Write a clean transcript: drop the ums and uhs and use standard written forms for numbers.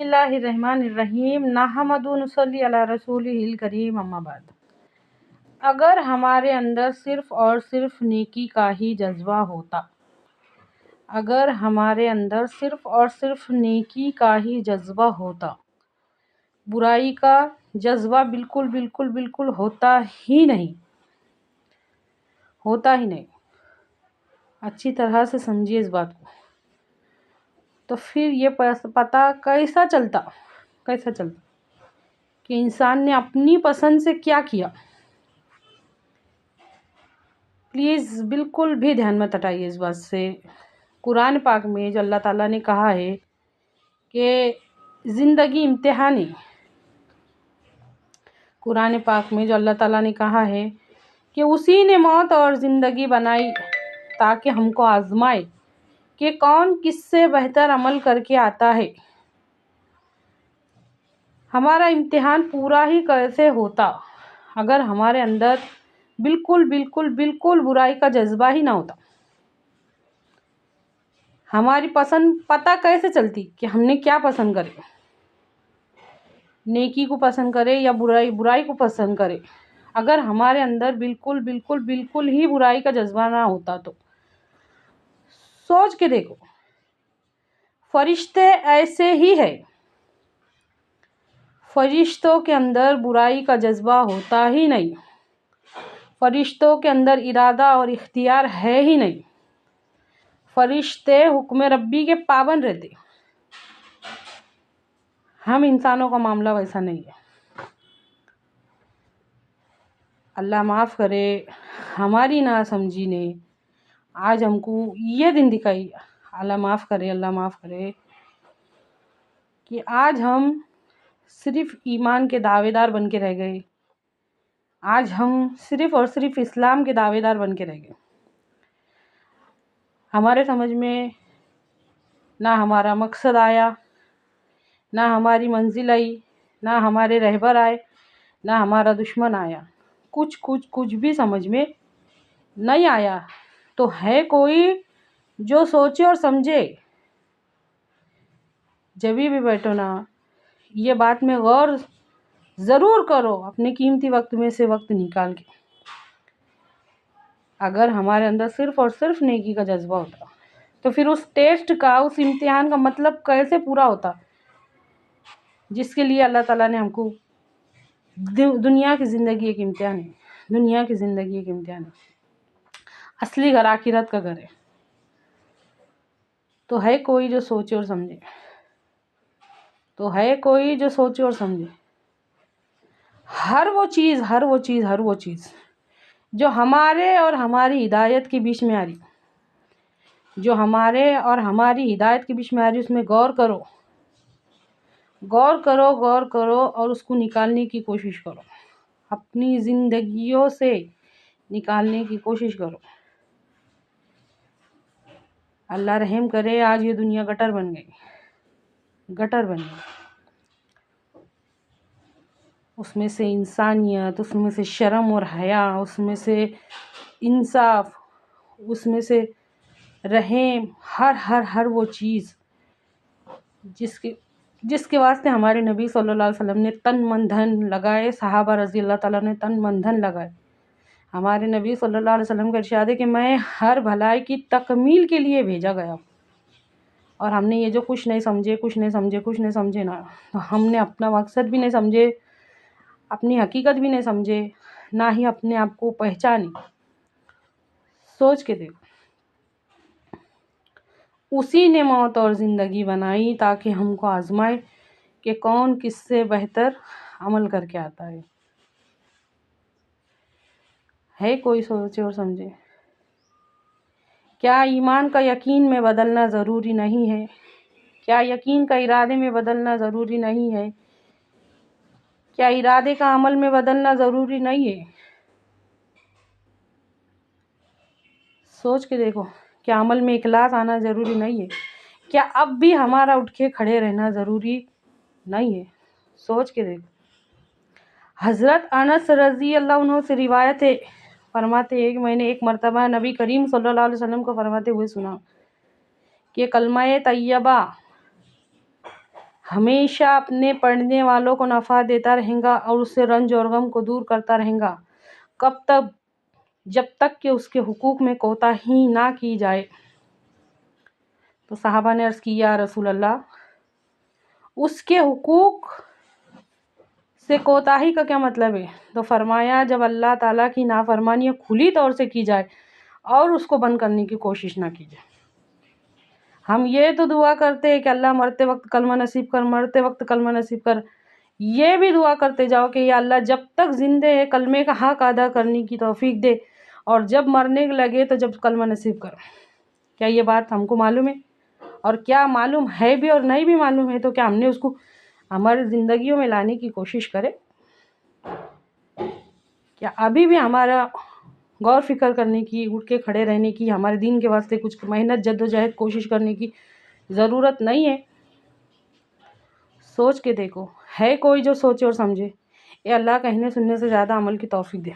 بسم اللہ الرحمن الرحیم نحمد و نصلی علی رسولہ الکریم اما بعد۔ اگر ہمارے اندر صرف اور صرف نیکی کا ہی جذبہ ہوتا، اگر ہمارے اندر صرف اور صرف نیکی کا ہی جذبہ ہوتا، برائی کا جذبہ بالکل ہوتا ہی نہیں، اچھی طرح سے سمجھیے اس بات کو، تو پھر یہ پتہ کیسا چلتا کہ انسان نے اپنی پسند سے کیا کیا۔ پلیز بالکل بھی دھیان مت ہٹائیے اس بات سے۔ قرآن پاک میں جو اللہ تعالیٰ نے کہا ہے کہ زندگی امتحان ہے، قرآن پاک میں جو اللہ تعالیٰ نے کہا ہے کہ اسی نے موت اور زندگی بنائی تاکہ ہم کو آزمائے کہ کون کس سے بہتر عمل کر کے آتا ہے۔ ہمارا امتحان پورا ہی کیسے ہوتا اگر ہمارے اندر بالکل برائی کا جذبہ ہی نہ ہوتا۔ ہماری پسند پتہ کیسے چلتی کہ ہم نے کیا پسند کرے، نیکی کو پسند کرے یا برائی کو پسند کرے۔ اگر ہمارے اندر بالکل ہی برائی کا جذبہ نہ ہوتا تو سوچ کے دیکھو، فرشتے ایسے ہی ہے، فرشتوں کے اندر برائی کا جذبہ ہوتا ہی نہیں، فرشتوں کے اندر ارادہ اور اختیار ہے ہی نہیں، فرشتے حکم ربی کے پابند رہتے۔ ہم انسانوں کا معاملہ ویسا نہیں ہے۔ اللہ معاف کرے، ہماری ناسمجھی نے آج ہم کو یہ دن دکھائی، اللہ معاف کرے کہ آج ہم صرف ایمان کے دعوے دار بن کے رہ گئے، آج ہم صرف اور صرف اسلام کے دعوے دار بن کے رہ گئے۔ ہمارے سمجھ میں نہ ہمارا مقصد آیا، نہ ہماری منزل آئی، نہ ہمارے رہبر آئے، نہ ہمارا دشمن آیا، کچھ بھی سمجھ میں نہیں آیا۔ تو ہے کوئی جو سوچے اور سمجھے، جب بھی بیٹھو نا یہ بات میں غور ضرور کرو، اپنے قیمتی وقت میں سے وقت نکال کے۔ اگر ہمارے اندر صرف اور صرف نیکی کا جذبہ ہوتا تو پھر اس ٹیسٹ کا، اس امتحان کا مطلب کیسے پورا ہوتا جس کے لیے اللہ تعالیٰ نے ہم کو دنیا کی زندگی ایک امتحان ہے، اصلی گھر آخرت کا گھر ہے۔ تو ہے کوئی جو سوچے اور سمجھے، ہر وہ چیز جو ہمارے اور ہماری ہدایت کے بیچ میں آ رہی، اس میں غور کرو اور اس کو نکالنے کی کوشش کرو، اپنی زندگیوں سے نکالنے کی کوشش کرو۔ اللہ رحم کرے، آج یہ دنیا گٹر بن گئی، اس میں سے انسانیت، اس میں سے شرم اور حیا، اس میں سے انصاف، اس میں سے رحم، ہر وہ چیز جس کے واسطے ہمارے نبی صلی اللہ علیہ وسلم نے تن من دھن لگائے، صحابہ رضی اللہ تعالیٰ نے تن من دھن لگائے۔ ہمارے نبی صلی اللہ علیہ وسلم کا ارشاد ہے کہ میں ہر بھلائی کی تکمیل کے لیے بھیجا گیا، اور ہم نے یہ جو کچھ نہیں سمجھے نا، تو ہم نے اپنا مقصد بھی نہیں سمجھے، اپنی حقیقت بھی نہیں سمجھے، نہ ہی اپنے آپ کو پہچانی۔ سوچ کے دیکھو، اسی نے موت اور زندگی بنائی تاکہ ہم کو آزمائے کہ کون کس سے بہتر عمل کر کے آتا ہے کوئی سوچے اور سمجھے۔ کیا ایمان کا یقین میں بدلنا ضروری نہیں ہے؟ کیا یقین کا ارادے میں بدلنا ضروری نہیں ہے؟ کیا ارادے کا عمل میں بدلنا ضروری نہیں ہے؟ سوچ کے دیکھو، کیا عمل میں اخلاص آنا ضروری نہیں ہے؟ کیا اب بھی ہمارا اٹھ کے کھڑے رہنا ضروری نہیں ہے؟ سوچ کے دیکھو۔ حضرت انس رضی اللہ عنہ سے روایت ہے، فرماتے ہیں کہ میں نے ایک مرتبہ نبی کریم صلی اللہ علیہ وسلم کو فرماتے ہوئے سنا کہ کلمہ طیبہ ہمیشہ اپنے پڑھنے والوں کو نفع دیتا رہیں گا اور اس سے رنج اور غم کو دور کرتا رہیں گا، کب تک؟ جب تک کہ اس کے حقوق میں کوتاہی نہ کی جائے۔ تو صحابہ نے عرض کی یا رسول اللہ، اس کے حقوق سے کوتاہی کا کیا مطلب ہے؟ تو فرمایا جب اللہ تعالیٰ کی نافرمانی کھلی طور سے کی جائے اور اس کو بند کرنے کی کوشش نہ کی جائے۔ ہم یہ تو دعا کرتے ہیں کہ اللہ مرتے وقت کلمہ نصیب کر، مرتے وقت کلمہ نصیب کر، یہ بھی دعا کرتے جاؤ کہ یا اللہ جب تک زندے ہے کلمے کا حق ادا کرنے کی توفیق دے، اور جب مرنے لگے تو جب کلمہ نصیب کر۔ کیا یہ بات ہم کو معلوم ہے؟ اور کیا معلوم ہے بھی اور نہیں بھی معلوم ہے تو کیا ہم نے اس کو ہماری زندگیوں میں لانے کی کوشش کرے؟ کیا ابھی بھی ہمارا غور فکر کرنے کی، اٹھ کے کھڑے رہنے کی، ہمارے دین کے واسطے کچھ محنت جد و جہد کوشش کرنے کی ضرورت نہیں ہے؟ سوچ کے دیکھو، ہے کوئی جو سوچے اور سمجھے؟ اے اللہ کہنے سننے سے زیادہ عمل کی توفیق دے۔